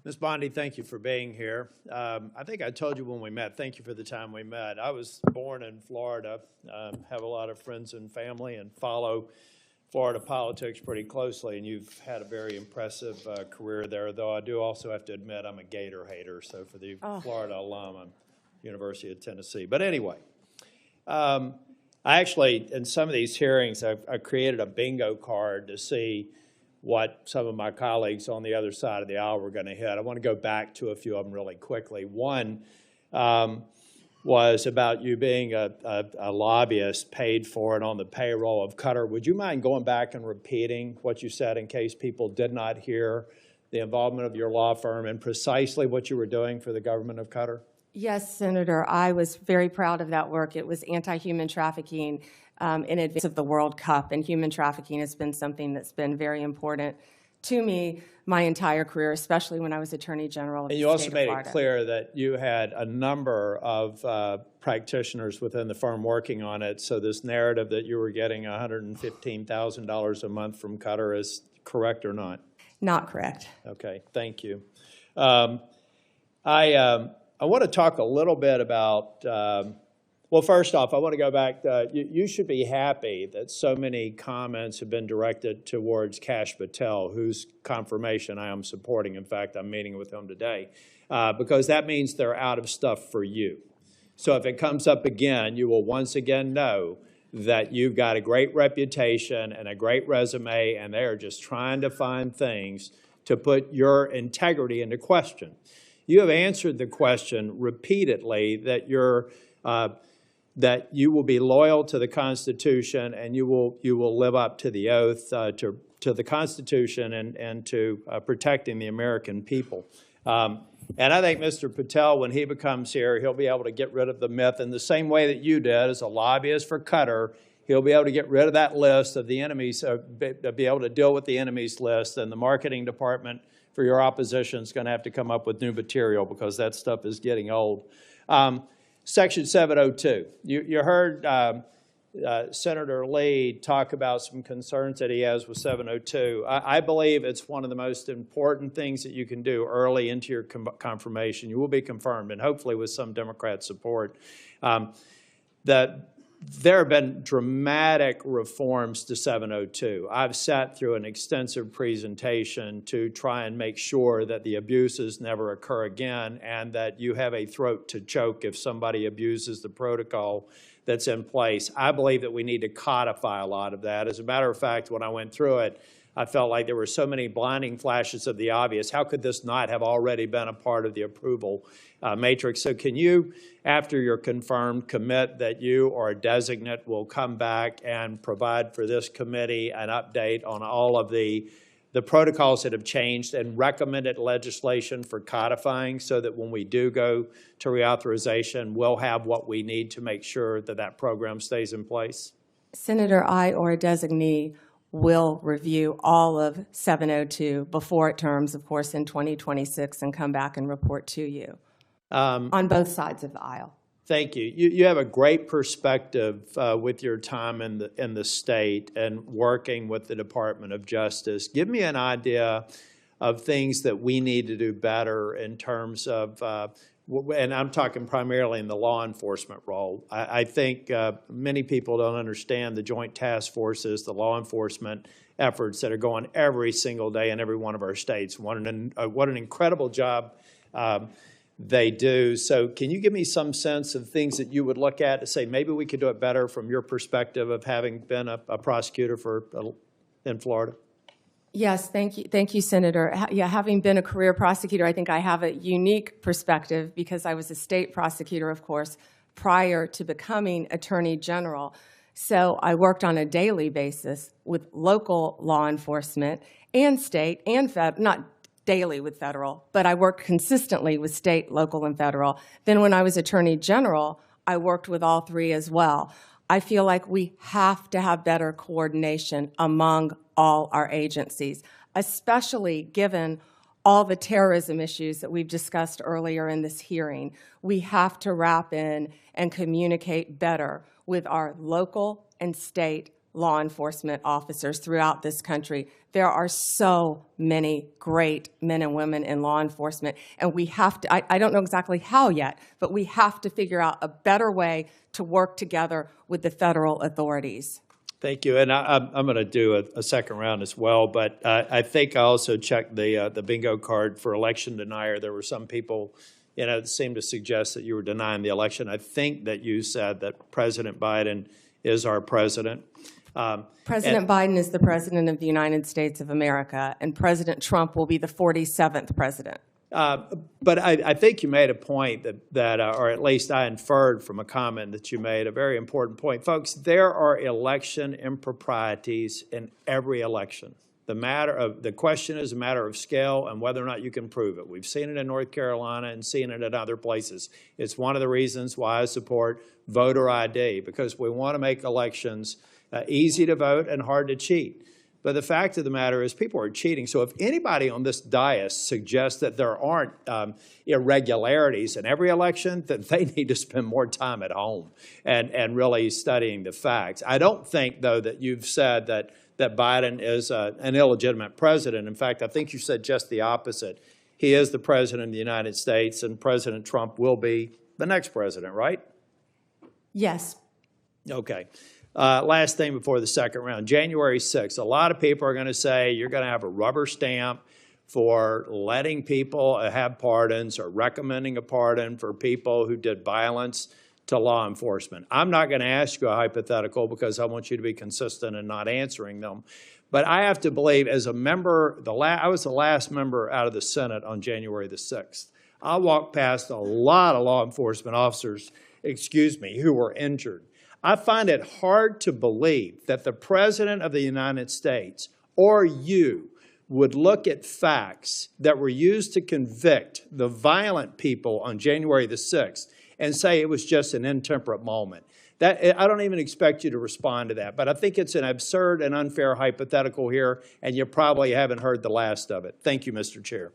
Ms. Bondi, thank you for being here. I think I told you when we met, thank you for the time we met. I was born in Florida, have a lot of friends and family, and follow Florida politics pretty closely, and you've had a very impressive career there, though I do also have to admit I'm a Gator hater, so for the Florida alum, I'm University of Tennessee. But anyway, I actually, in some of these hearings, I created a bingo card to see what some of my colleagues on the other side of the aisle were going to hit. I want to go back to a few of them really quickly. One was about you being a lobbyist paid for and on the payroll of Qatar. Would you mind going back and repeating what you said in case people did not hear the involvement of your law firm and precisely what you were doing for the government of Qatar? Yes, Senator. I was very proud of that work. It was anti-human trafficking in advance of the World Cup, and human trafficking has been something that's been very important to me my entire career, especially when I was Attorney General of the state of Florida. And you also made it clear that you had a number of practitioners within the firm working on it, so this narrative that you were getting $115,000 a month from Qatar is correct or not? Not correct. Okay, thank you. I want to talk a little bit about, well, first off, I want to go back. You should be happy that so many comments have been directed towards Kash Patel, whose confirmation I am supporting. In fact, I'm meeting with him today, because that means they're out of stuff for you. So if it comes up again, you will once again know that you've got a great reputation and a great resume, and they are just trying to find things to put your integrity into question. You have answered the question repeatedly that that you will be loyal to the Constitution and you will live up to the oath to the Constitution and to protecting the American people. And I think Mr. Patel, when he becomes here, he'll be able to get rid of the myth in the same way that you did as a lobbyist for Qatar. He'll be able to get rid of that list of the enemies, be able to deal with the enemies list, and the marketing department for your opposition is going to have to come up with new material because that stuff is getting old. Section 702. You heard Senator Lee talk about some concerns that he has with 702. I believe it's one of the most important things that you can do early into your confirmation. You will be confirmed, and hopefully with some Democrat support. That there have been dramatic reforms to 702. I've sat through an extensive presentation to try and make sure that the abuses never occur again and that you have a throat to choke if somebody abuses the protocol that's in place. I believe that we need to codify a lot of that. As a matter of fact, when I went through it, I felt like there were so many blinding flashes of the obvious. How could this not have already been a part of the approval matrix? So can you, after you're confirmed, commit that you or a designate will come back and provide for this committee an update on all of the protocols that have changed and recommended legislation for codifying so that when we do go to reauthorization, we'll have what we need to make sure that that program stays in place? Senator, I or a designee will review all of 702 before it terms, of course, in 2026 and come back and report to you on both sides of the aisle. Thank you. You have a great perspective with your time in the state and working with the Department of Justice. Give me an idea of things that we need to do better in terms of, and I'm talking primarily in the law enforcement role. I think many people don't understand the joint task forces, the law enforcement efforts that are going every single day in every one of our states. What an incredible job they do. So can you give me some sense of things that you would look at to say maybe we could do it better from your perspective of having been a prosecutor in Florida? Yes, thank you, Senator. Yeah, having been a career prosecutor, I think I have a unique perspective because I was a state prosecutor, of course, prior to becoming Attorney General. So I worked on a daily basis with local law enforcement and state and federal, not daily with federal, but I worked consistently with state, local, and federal. Then when I was Attorney General, I worked with all three as well. I feel like we have to have better coordination among all our agencies, especially given all the terrorism issues that we've discussed earlier in this hearing. We have to wrap in and communicate better with our local and state law enforcement officers throughout this country. There are so many great men and women in law enforcement, and we have to, I don't know exactly how yet, but we have to figure out a better way to work together with the federal authorities. Thank you, and I'm going to do a second round as well, but I think I also checked the bingo card for election denier. There were some people, that seemed to suggest that you were denying the election. I think that you said that President Biden is our president. President Biden is the President of the United States of America, and President Trump will be the 47th president. But I think you made a point that or at least I inferred from a comment that you made, a very important point. Folks, there are election improprieties in every election. The question is a matter of scale and whether or not you can prove it. We've seen it in North Carolina and seen it in other places. It's one of the reasons why I support voter ID, because we want to make elections easy to vote and hard to cheat. But the fact of the matter is people are cheating. So if anybody on this dais suggests that there aren't irregularities in every election, then they need to spend more time at home and really studying the facts. I don't think, though, that you've said that Biden is an illegitimate president. In fact, I think you said just the opposite. He is the president of the United States, and President Trump will be the next president, right? Yes. Okay. Last thing before the second round, January 6th. A lot of people are going to say you're going to have a rubber stamp for letting people have pardons or recommending a pardon for people who did violence to law enforcement. I'm not going to ask you a hypothetical because I want you to be consistent in not answering them. But I have to believe, as a member, I was the last member out of the Senate on January the 6th. I walked past a lot of law enforcement officers, who were injured. I find it hard to believe that the President of the United States or you would look at facts that were used to convict the violent people on January the 6th and say it was just an intemperate moment. I don't even expect you to respond to that, but I think it's an absurd and unfair hypothetical here, and you probably haven't heard the last of it. Thank you, Mr. Chair.